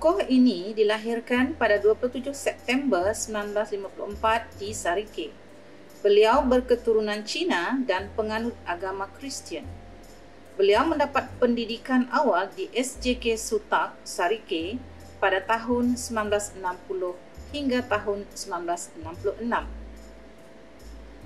Tokoh ini dilahirkan pada 27 September 1954 di Sarike. Beliau berketurunan Cina dan penganut agama Kristian. Beliau mendapat pendidikan awal di SJK Sutak, Sarike pada tahun 1960 hingga tahun 1966.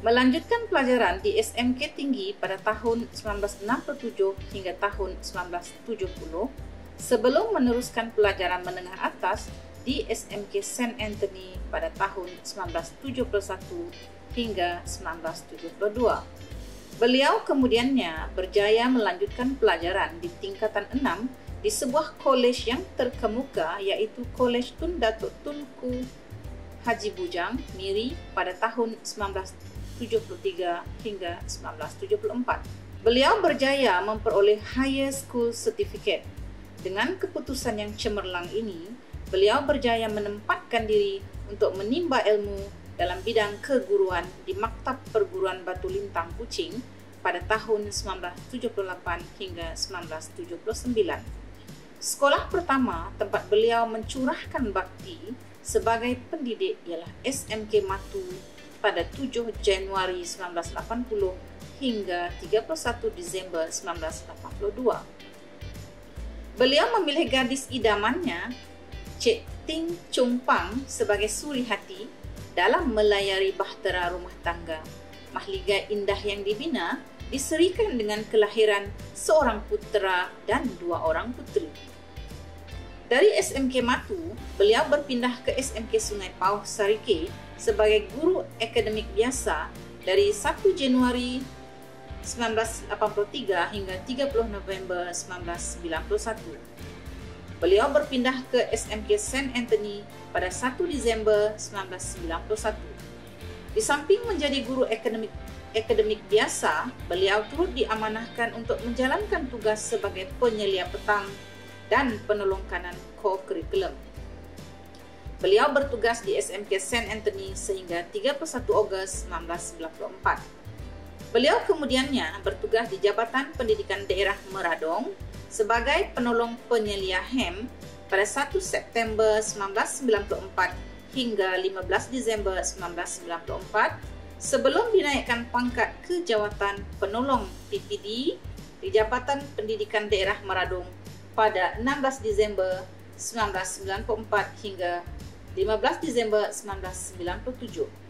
Melanjutkan pelajaran di SMK Tinggi pada tahun 1967 hingga tahun 1970 sebelum meneruskan pelajaran menengah atas di SMK St. Anthony pada tahun 1971 hingga 1972. Beliau kemudiannya berjaya melanjutkan pelajaran di tingkatan 6 di sebuah kolej yang terkemuka iaitu Kolej Tun Datuk Tunku Haji Bujang, Miri pada tahun 1973 hingga 1974. Beliau berjaya memperoleh Higher School Certificate. Dengan keputusan yang cemerlang ini, beliau berjaya menempatkan diri untuk menimba ilmu dalam bidang keguruan di Maktab Perguruan Batu Lintang Kuching pada tahun 1978 hingga 1979. Sekolah pertama tempat beliau mencurahkan bakti sebagai pendidik ialah SMK Matu pada 7 Januari 1980 hingga 31 Disember 1982. Beliau memilih gadis idamannya, Cik Ting Chung Pang, sebagai suri hati dalam melayari bahtera rumah tangga. Mahligai indah yang dibina diserikan dengan kelahiran seorang putera dan 2 orang puteri. Dari SMK Matu, beliau berpindah ke SMK Sungai Pauh, Sarike sebagai guru akademik biasa dari 1 Januari 1983 hingga 30 November 1991. Beliau berpindah ke SMK St. Anthony pada 1 Disember 1991. Di samping menjadi guru akademik biasa, beliau turut diamanahkan untuk menjalankan tugas sebagai penyelia petang dan penolong kanan co-curriculum. Beliau bertugas di SMK St. Anthony sehingga 31 Ogos 1994. Beliau kemudiannya bertugas di Jabatan Pendidikan Daerah Meradong sebagai penolong penyelia HEM pada 1 September 1994 hingga 15 Disember 1994 sebelum dinaikkan pangkat ke jawatan penolong PPD di Jabatan Pendidikan Daerah Meradong pada 16 Disember 1994 hingga 15 Disember 1997.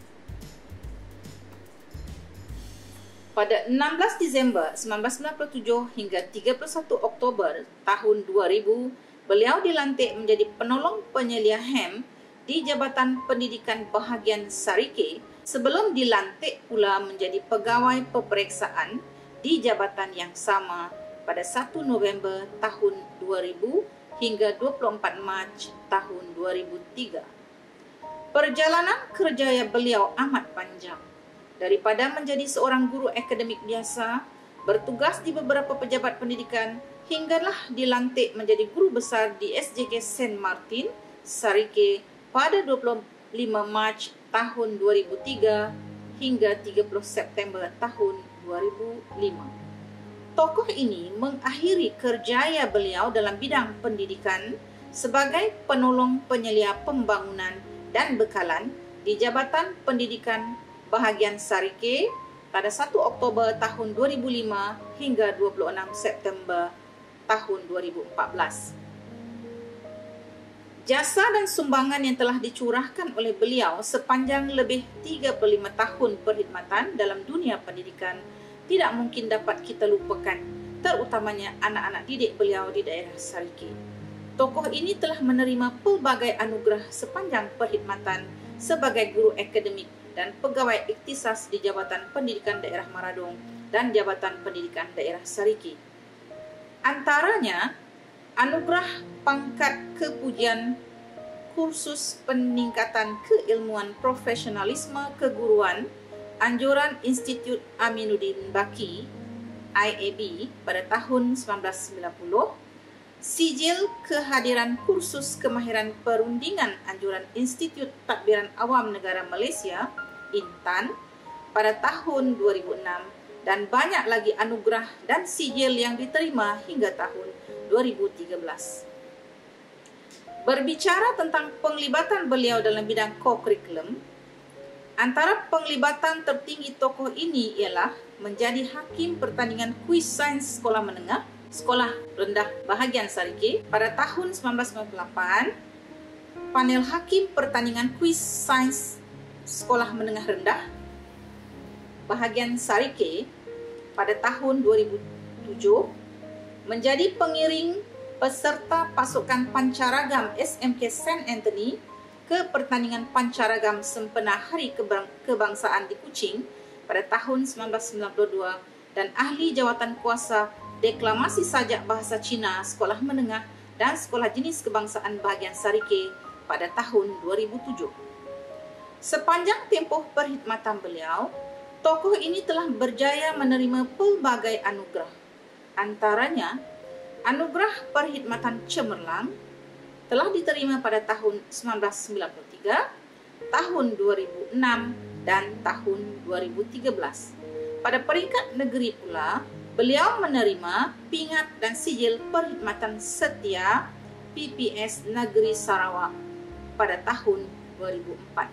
Pada 16 Disember 1997 hingga 31 Oktober tahun 2000, beliau dilantik menjadi penolong penyelia HEM di Jabatan Pendidikan Bahagian Sarike sebelum dilantik pula menjadi pegawai peperiksaan di jabatan yang sama pada 1 November tahun 2000 hingga 24 Mac tahun 2003. Perjalanan kerjaya beliau amat panjang. Daripada menjadi seorang guru akademik biasa, bertugas di beberapa pejabat pendidikan, hinggalah dilantik menjadi guru besar di SJK Saint Martin, Sarike pada 25 Mac tahun 2003 hingga 30 September tahun 2005. Tokoh ini mengakhiri kerjaya beliau dalam bidang pendidikan sebagai penolong penyelia pembangunan dan bekalan di Jabatan Pendidikan Bahagian Sarike pada 1 Oktober tahun 2005 hingga 26 September tahun 2014. Jasa dan sumbangan yang telah dicurahkan oleh beliau sepanjang lebih 35 tahun perkhidmatan dalam dunia pendidikan tidak mungkin dapat kita lupakan, terutamanya anak-anak didik beliau di daerah Sarike. Tokoh ini telah menerima pelbagai anugerah sepanjang perkhidmatan sebagai guru akademik dan pegawai ikhtisas di Jabatan Pendidikan Daerah Meradong dan Jabatan Pendidikan Daerah Sarike. Antaranya, anugerah pangkat kepujian kursus peningkatan keilmuan profesionalisme keguruan anjuran Institut Aminuddin Baki IAB pada tahun 1990, sijil kehadiran kursus kemahiran perundingan anjuran Institut Tadbiran Awam Negara Malaysia Intan pada tahun 2006 dan banyak lagi anugerah dan sijil yang diterima hingga tahun 2013. Berbicara tentang penglibatan beliau dalam bidang co-curriculum, antara penglibatan tertinggi tokoh ini ialah menjadi hakim pertandingan kuis sains sekolah menengah, sekolah rendah bahagian Sarike pada tahun 1998, panel hakim pertandingan kuis sains sekolah menengah rendah bahagian Sarike pada tahun 2007, menjadi pengiring peserta pasukan pancaragam SMK St. Anthony ke pertandingan pancaragam sempena Hari Kebangsaan di Kuching pada tahun 1992 dan ahli jawatan kuasa deklamasi sajak bahasa Cina sekolah menengah dan sekolah jenis kebangsaan bahagian Sarike pada tahun 2007. Sepanjang tempoh perkhidmatan beliau, tokoh ini telah berjaya menerima pelbagai anugerah. Antaranya, anugerah perkhidmatan cemerlang telah diterima pada tahun 1993, tahun 2006, dan tahun 2013. Pada peringkat negeri pula, beliau menerima pingat dan sijil perkhidmatan setia PPS Negeri Sarawak pada tahun 2004.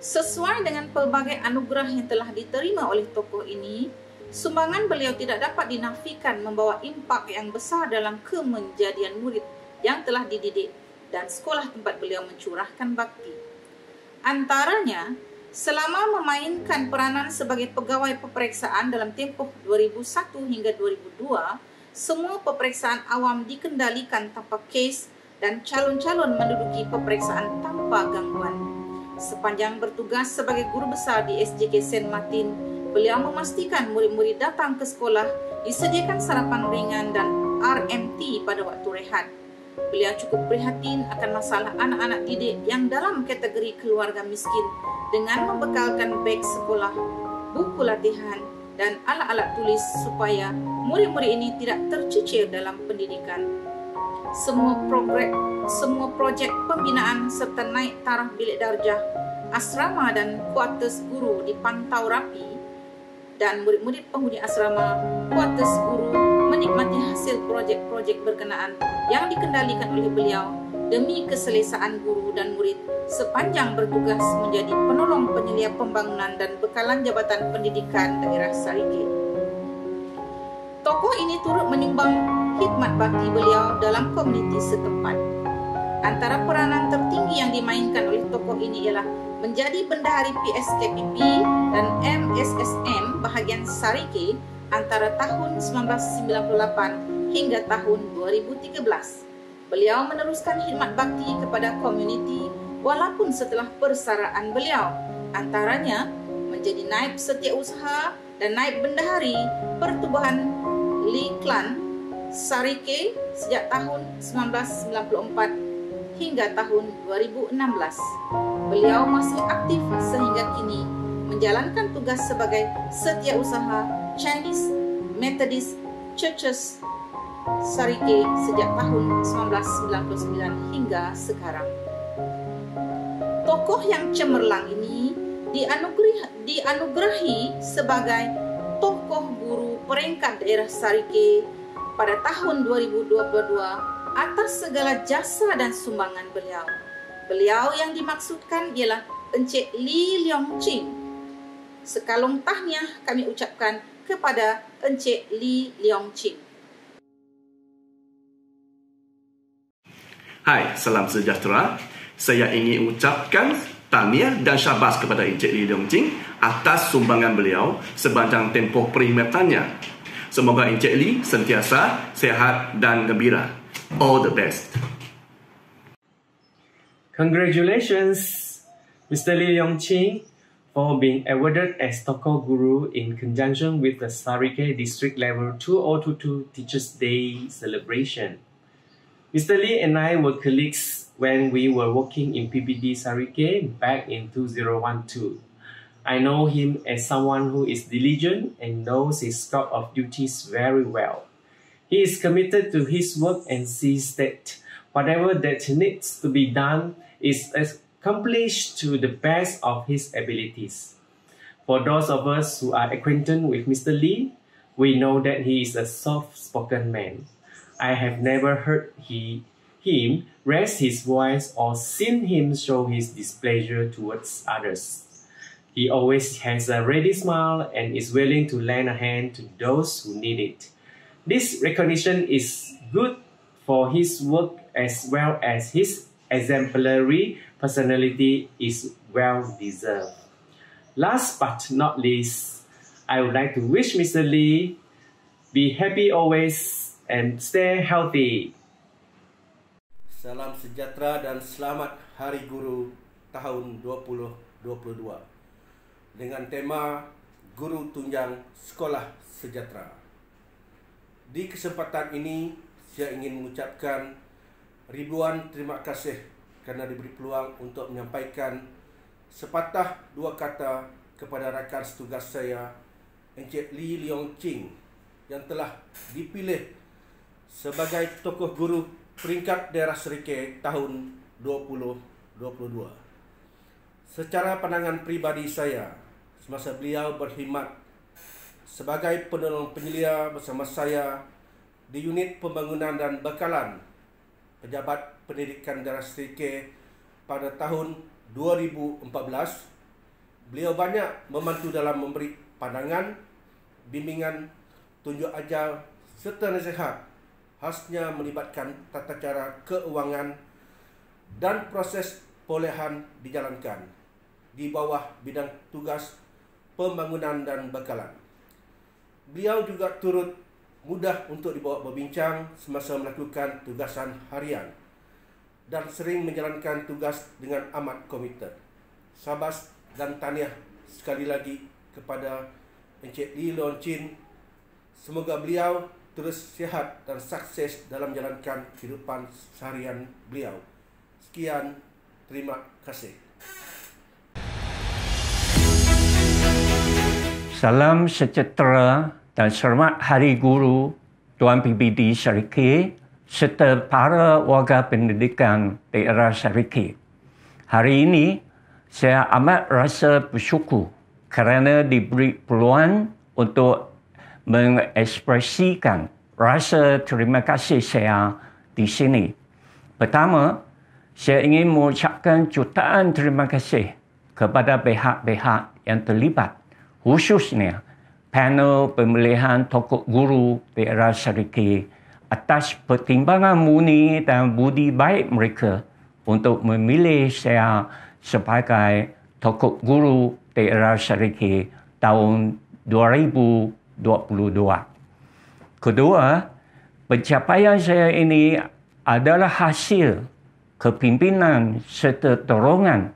Sesuai dengan pelbagai anugerah yang telah diterima oleh tokoh ini, sumbangan beliau tidak dapat dinafikan membawa impak yang besar dalam kemenjadian murid yang telah dididik dan sekolah tempat beliau mencurahkan bakti. Antaranya, selama memainkan peranan sebagai pegawai peperiksaan dalam tempoh 2001 hingga 2002, semua peperiksaan awam dikendalikan tanpa kes dan calon-calon menduduki peperiksaan tanpa gangguan. Sepanjang bertugas sebagai guru besar di SJK St. Martin, beliau memastikan murid-murid datang ke sekolah disediakan sarapan ringan dan RMT pada waktu rehat. Beliau cukup prihatin akan masalah anak-anak didik yang dalam kategori keluarga miskin dengan membekalkan beg sekolah, buku latihan, dan alat-alat tulis supaya murid-murid ini tidak tercicir dalam pendidikan. Semua projek pembinaan serta naik taraf bilik darjah, asrama dan kuartus guru dipantau rapi dan murid-murid penghuni asrama, kuartus guru menikmati hasil projek-projek berkenaan yang dikendalikan oleh beliau demi keselesaan guru dan murid sepanjang bertugas menjadi penolong penyelia pembangunan dan bekalan Jabatan Pendidikan Daerah Sarike. Tokoh ini turut menyumbang khidmat bakti beliau dalam komuniti setempat. Antara peranan tertinggi yang dimainkan oleh tokoh ini ialah menjadi bendahari PSKPP dan MSSM bahagian Sarike antara tahun 1998 hingga tahun 2013. Beliau meneruskan khidmat bakti kepada komuniti walaupun setelah persaraan beliau, antaranya menjadi naib setiausaha dan naib bendahari Pertubuhan Liklan Sarike sejak tahun 1994 hingga tahun 2016. Beliau masih aktif sehingga kini menjalankan tugas sebagai setiausaha Chinese Methodist Churches Sarike sejak tahun 1999 hingga sekarang. Tokoh yang cemerlang ini dianugerahi sebagai tokoh guru peringkat daerah Sarike pada tahun 2022 atas segala jasa dan sumbangan beliau. Beliau yang dimaksudkan ialah Encik Lee Leong Ching. Sekalung tahniah kami ucapkan kepada Encik Lee Leong Ching. Hai, salam sejahtera. Saya ingin ucapkan tahniah dan syabas kepada Encik Lee Leong Ching atas sumbangan beliau sepanjang tempoh perkhidmatannya. Semoga Encik Lee sentiasa sihat dan gembira. All the best. Congratulations, Mr. Lee Leong Ching, for being awarded as Tokoh Guru in conjunction with the Sarike District Level 2022 Teachers' Day celebration. Mr. Lee and I were colleagues when we were working in PBD Sarike back in 2012. I know him as someone who is diligent and knows his scope of duties very well. He is committed to his work and sees that whatever that needs to be done is accomplished to the best of his abilities. For those of us who are acquainted with Mr. Lee, we know that he is a soft-spoken man. I have never heard him raise his voice or seen him show his displeasure towards others. He always has a ready smile and is willing to lend a hand to those who need it. This recognition is good for his work as well as his exemplary personality is well deserved. Last but not least, I would like to wish Mr. Lee be happy always and stay healthy. Salam sejahtera dan selamat Hari Guru tahun 2022 dengan tema Guru Tunjang Sekolah Sejahtera. Di kesempatan ini, saya ingin mengucapkan ribuan terima kasih kerana diberi peluang untuk menyampaikan sepatah dua kata kepada rakan setugas saya, Encik Lee Leong Ching, yang telah dipilih sebagai tokoh guru peringkat daerah Serikay tahun 2022. Secara pandangan pribadi saya, semasa beliau berkhidmat sebagai penolong penyelia bersama saya di unit pembangunan dan bekalan Pejabat Pendidikan Daerah Serikay pada tahun 2014, beliau banyak membantu dalam memberi pandangan, bimbingan, tunjuk ajar serta nasihat, khasnya melibatkan tata cara keuangan dan proses perolehan dijalankan di bawah bidang tugas pembangunan dan bekalan. Beliau juga turut mudah untuk dibawa berbincang semasa melakukan tugasan harian dan sering menjalankan tugas dengan amat komited. Sabas dan tahniah sekali lagi kepada Encik Lee Leong Ching. Semoga beliau terus sihat dan sukses dalam menjalankan kehidupan seharian beliau. Sekian, terima kasih. Salam sejahtera dan selamat Hari Guru Tuan PBD Serikay serta para warga pendidikan daerah Serikay. Hari ini saya amat rasa bersyukur kerana diberi peluang untuk mengekspresikan rasa terima kasih saya di sini. Pertama, saya ingin mengucapkan jutaan terima kasih kepada pihak-pihak yang terlibat, khususnya panel pemilihan tokoh guru daerah Serikay atas pertimbangan murni dan budi baik mereka untuk memilih saya sebagai tokoh guru daerah Serikay tahun 2022. Kedua, pencapaian saya ini adalah hasil kepimpinan serta dorongan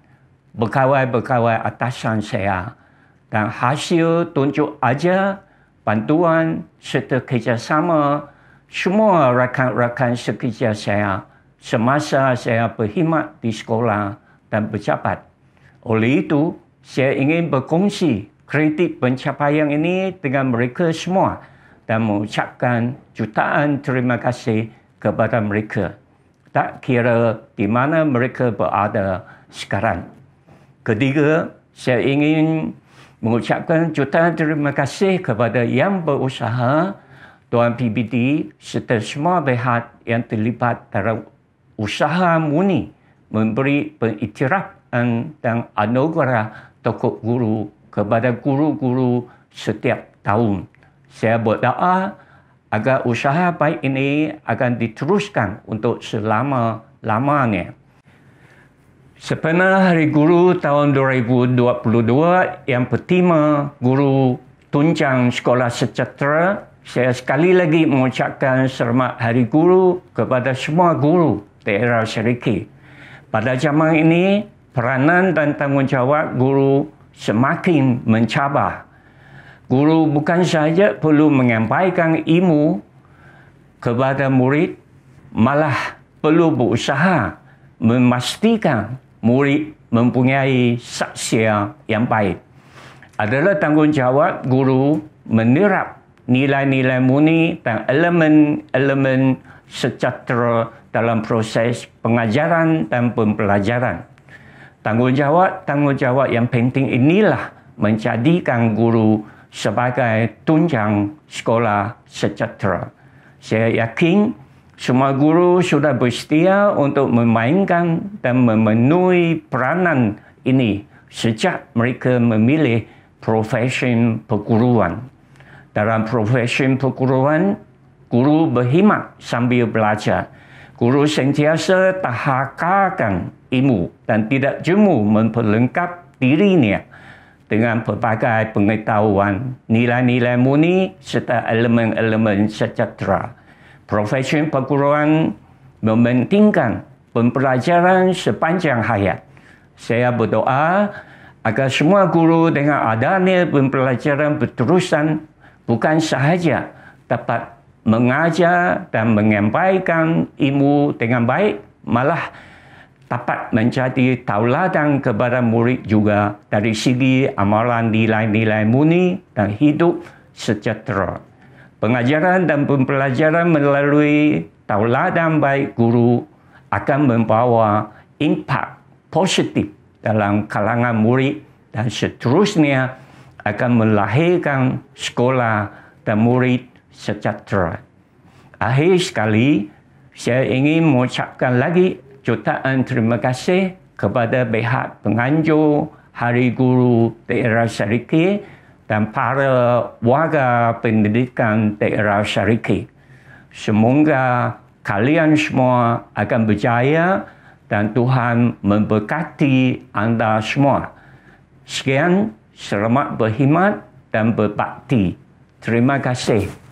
pegawai-pegawai atasan saya dan hasil tunjuk ajar, bantuan serta kerjasama semua rakan-rakan sekerja saya semasa saya berkhidmat di sekolah dan pejabat. Oleh itu, saya ingin berkongsi kredit pencapaian ini dengan mereka semua dan mengucapkan jutaan terima kasih kepada mereka, tak kira di mana mereka berada sekarang. Ketiga, saya ingin mengucapkan jutaan terima kasih kepada yang berusaha, Tuan PBD serta semua pihak yang terlibat dalam usaha murni memberi pengiktirafan dan anugerah tokoh guru kepada guru-guru setiap tahun. Saya berdoa agar usaha baik ini akan diteruskan untuk selama-lamanya. Sempena Hari Guru tahun 2022 yang pertama Guru Tunjang Sekolah Sejahtera, saya sekali lagi mengucapkan selamat Hari Guru kepada semua guru daerah Serikay. Pada zaman ini, peranan dan tanggungjawab guru semakin mencabar. Guru bukan sahaja perlu menyampaikan ilmu kepada murid, malah perlu berusaha memastikan murid mempunyai saksian yang baik. Adalah tanggungjawab guru menerap nilai-nilai murni dan elemen-elemen sejahtera dalam proses pengajaran dan pembelajaran. Tanggungjawab yang penting inilah menjadikan guru sebagai tunjang sekolah sejahtera. Saya yakin semua guru sudah bersedia untuk memainkan dan memenuhi peranan ini sejak mereka memilih profesi perguruan. Dalam profesi perguruan, guru berkhidmat sambil belajar. Guru sentiasa tahakarkan ilmu dan tidak jemu memperlengkap dirinya dengan pelbagai pengetahuan, nilai-nilai murni serta elemen-elemen sejahtera. Profesi perguruan mementingkan pembelajaran sepanjang hayat. Saya berdoa agar semua guru dengan adanya pembelajaran berterusan bukan sahaja dapat mengajar dan menyampaikan ilmu dengan baik, malah dapat menjadi tauladan kepada murid juga dari segi amalan nilai-nilai murni dan hidup sejahtera. Pengajaran dan pembelajaran melalui tauladan baik guru akan membawa impak positif dalam kalangan murid dan seterusnya akan melahirkan sekolah dan murid sejahtera. Akhir sekali, saya ingin mengucapkan lagi jutaan terima kasih kepada pihak penganjur Hari Guru Daerah Syariki dan para warga pendidikan daerah Syariki. Semoga kalian semua akan berjaya dan Tuhan memberkati anda semua. Sekian, selamat berkhidmat dan berbakti. Terima kasih.